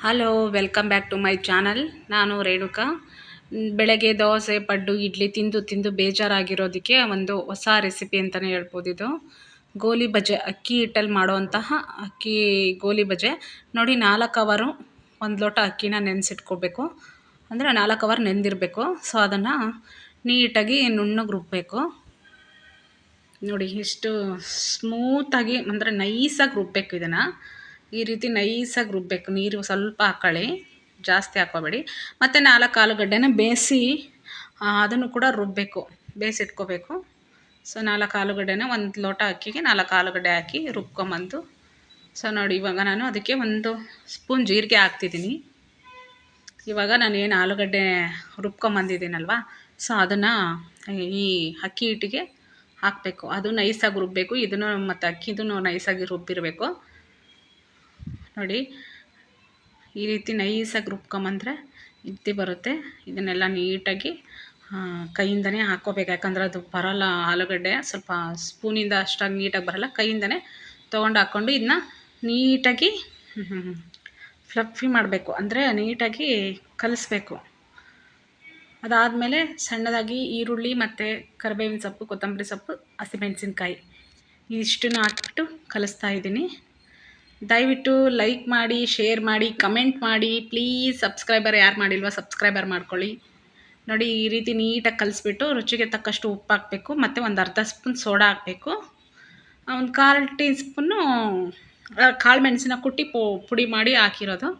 Hello, welcome back to my channel. ನಾನು ರೇಣುಕಾ. ಬೆಳಗ್ಗೆ ದೋಸೆ ಪಡ್ಡು ಇಡ್ಲಿ ತಿಂದು ತಿಂದು ಬೇಜಾರಾಗಿರೋದಕ್ಕೆ ಒಂದು ಹೊಸ ರೆಸಿಪಿ ಅಂತಲೇ ಹೇಳ್ಬೋದು. ಇದು ಗೋಲಿ ಬಜೆ, ಅಕ್ಕಿ ಹಿಟ್ಟಲ್ಲಿ ಮಾಡುವಂತಹ ಅಕ್ಕಿ ಗೋಲಿ ಬಜೆ ನೋಡಿ. 4 ಅವರು 1 ಲೋಟ ಅಕ್ಕಿನ ನೆನೆಸಿಟ್ಕೋಬೇಕು. ಅಂದರೆ 4 ಅವರ್ ನೆಂದಿರಬೇಕು. ಸೊ ಅದನ್ನು ನೀಟಾಗಿ ನುಣ್ಣಗೆ ರುಬ್ಬಬೇಕು. ನೋಡಿ, ಇಷ್ಟು ಸ್ಮೂತಾಗಿ ಅಂದರೆ ನೈಸಾಗಿ ರುಬ್ಬಬೇಕು. ಇದನ್ನು ಈ ರೀತಿ ನೈಸಾಗಿ ರುಬ್ಬಬೇಕು. ನೀರು ಸ್ವಲ್ಪ ಹಾಕ್ಕೊಳ್ಳಿ, ಜಾಸ್ತಿ ಹಾಕ್ಕೋಬೇಡಿ. ಮತ್ತು 4 ಆಲೂಗಡ್ಡೆನ ಬೇಯಿಸಿ ಅದನ್ನು ಕೂಡ ರುಬ್ಬಬೇಕು, ಬೇಯಿಸಿಟ್ಕೋಬೇಕು. ಸೊ 4 ಆಲೂಗಡ್ಡೆನ 1 ಲೋಟ ಅಕ್ಕಿಗೆ 4 ಆಲೂಗಡ್ಡೆ ಹಾಕಿ ರುಬ್ಕೊಂಬಂದು. ಸೊ ನೋಡಿ, ಇವಾಗ ನಾನು ಅದಕ್ಕೆ 1 ಸ್ಪೂನ್ ಜೀರಿಗೆ ಹಾಕ್ತಿದ್ದೀನಿ. ಇವಾಗ ನಾನು ಏನು ಆಲೂಗಡ್ಡೆ ರುಬ್ಕೊಂಬಂದಿದ್ದೀನಲ್ವ, ಸೊ ಅದನ್ನು ಈ ಅಕ್ಕಿ ಹಿಟ್ಟಿಗೆ ಹಾಕಬೇಕು. ಅದು ನೈಸಾಗಿ ರುಬ್ಬಬೇಕು. ಇದನ್ನು ಮತ್ತು ಅಕ್ಕಿದೂ ನೈಸಾಗಿ ರುಬ್ಬಿರಬೇಕು. ನೋಡಿ, ಈ ರೀತಿ ನೈಸಾಗಿ ರುಬ್ಕೊಂಬಂದರೆ ಇಡ್ಲಿ ಬರುತ್ತೆ. ಇದನ್ನೆಲ್ಲ ನೀಟಾಗಿ ಕೈಯಿಂದನೇ ಹಾಕ್ಕೋಬೇಕು, ಯಾಕಂದರೆ ಅದು ಬರೋಲ್ಲ. ಆಲೂಗಡ್ಡೆ ಸ್ವಲ್ಪ ಸ್ಪೂನಿಂದ ಅಷ್ಟಾಗಿ ನೀಟಾಗಿ ಬರೋಲ್ಲ. ಕೈಯಿಂದನೇ ತೊಗೊಂಡು ಹಾಕ್ಕೊಂಡು ಇದನ್ನ ನೀಟಾಗಿ ಫ್ಲಫಿ ಮಾಡಬೇಕು, ಅಂದರೆ ನೀಟಾಗಿ ಕಲಿಸ್ಬೇಕು. ಅದಾದಮೇಲೆ ಸಣ್ಣದಾಗಿ ಈರುಳ್ಳಿ ಮತ್ತು ಕರಿಬೇವಿನ ಸೊಪ್ಪು, ಕೊತ್ತಂಬರಿ ಸೊಪ್ಪು, ಹಸಿಮೆಣಸಿನ್ಕಾಯಿ ಇಷ್ಟನ್ನು ಹಾಕ್ಬಿಟ್ಟು ಕಲಿಸ್ತಾ ಇದ್ದೀನಿ. ದಯವಿಟ್ಟು ಲೈಕ್ ಮಾಡಿ, ಶೇರ್ ಮಾಡಿ, ಕಮೆಂಟ್ ಮಾಡಿ. ಪ್ಲೀಸ್ ಸಬ್ಸ್ಕ್ರೈಬರ್ ಯಾರು ಮಾಡಿಲ್ವ ಸಬ್ಸ್ಕ್ರೈಬರ್ ಮಾಡ್ಕೊಳ್ಳಿ. ನೋಡಿ, ಈ ರೀತಿ ನೀಟಾಗಿ ಕಲಿಸ್ಬಿಟ್ಟು ರುಚಿಗೆ ತಕ್ಕಷ್ಟು ಉಪ್ಪು ಹಾಕಬೇಕು. ಮತ್ತು ಒಂದು ಅರ್ಧ ಸ್ಪೂನ್ ಸೋಡಾ ಹಾಕಬೇಕು. ಒಂದು 1/4 ಟೀ ಸ್ಪೂನು ಕಾಳು ಮೆಣಸಿನ ಕುಟ್ಟಿ ಪುಡಿ ಮಾಡಿ ಹಾಕಿರೋದು.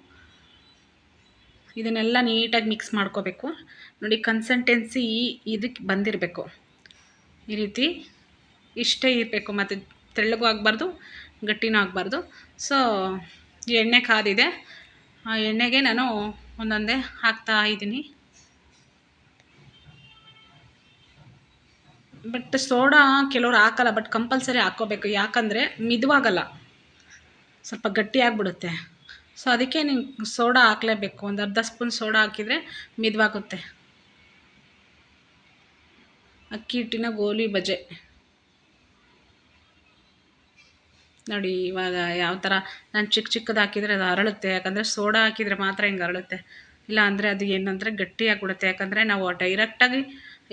ಇದನ್ನೆಲ್ಲ ನೀಟಾಗಿ ಮಿಕ್ಸ್ ಮಾಡ್ಕೋಬೇಕು. ನೋಡಿ, ಕನ್ಸಿಸ್ಟೆನ್ಸಿ ಇದಕ್ಕೆ ಬಂದಿರಬೇಕು. ಈ ರೀತಿ ಇಷ್ಟೇ ಇರಬೇಕು. ಮತ್ತು ತೆಳ್ಳಗೂ ಆಗಬಾರ್ದು, ಗಟ್ಟಿನೂ ಆಗಬಾರ್ದು. ಸೊ ಎಣ್ಣೆ ಕಾದಿದೆ. ಆ ಎಣ್ಣೆಗೆ ನಾನು ಒಂದೊಂದೇ ಹಾಕ್ತಾ ಇದ್ದೀನಿ. ಬಟ್ ಸೋಡಾ ಕೆಲವ್ರು ಹಾಕಲ್ಲ, ಬಟ್ ಕಂಪಲ್ಸರಿ ಹಾಕ್ಕೋಬೇಕು. ಯಾಕಂದರೆ ಮಿದುವಾಗಲ್ಲ, ಸ್ವಲ್ಪ ಗಟ್ಟಿಯಾಗಿಬಿಡುತ್ತೆ. ಸೊ ಅದಕ್ಕೆ ನೀವು ಸೋಡಾ ಹಾಕಲೇಬೇಕು. ಒಂದು ಅರ್ಧ ಸ್ಪೂನ್ ಸೋಡಾ ಹಾಕಿದರೆ ಮಿದುವಾಗುತ್ತೆ. ಅಕ್ಕಿ ಹಿಟ್ಟಿನ ಗೋಲಿ ಬಜೆ ನೋಡಿ. ಇವಾಗ ಯಾವ ಥರ ನಾನು ಚಿಕ್ಕದು ಹಾಕಿದರೆ ಅದು ಅರಳುತ್ತೆ. ಯಾಕಂದರೆ ಸೋಡಾ ಹಾಕಿದರೆ ಮಾತ್ರ ಹಿಂಗೆ ಅರಳುತ್ತೆ. ಇಲ್ಲ ಅಂದರೆ ಅದು ಏನಂದರೆ ಗಟ್ಟಿಯಾಗಿಬಿಡುತ್ತೆ. ಯಾಕಂದರೆ ನಾವು ಡೈರೆಕ್ಟಾಗಿ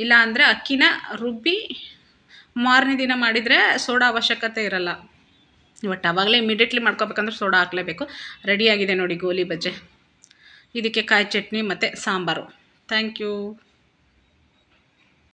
ಇಲ್ಲ ಅಂದರೆ ಅಕ್ಕಿನ ರುಬ್ಬಿ ಮಾರನೇ ದಿನ ಮಾಡಿದರೆ ಸೋಡಾ ಅವಶ್ಯಕತೆ ಇರಲ್ಲ. ಬಟ್ ಆವಾಗಲೇ ಇಮಿಡಿಯೇಟ್ಲಿ ಮಾಡ್ಕೋಬೇಕಂದ್ರೆ ಸೋಡಾ ಹಾಕಲೇಬೇಕು. ರೆಡಿಯಾಗಿದೆ ನೋಡಿ ಗೋಲಿ ಬಜೆ. ಇದಕ್ಕೆ ಕಾಯಿ ಚಟ್ನಿ ಮತ್ತು ಸಾಂಬಾರು. Thank you.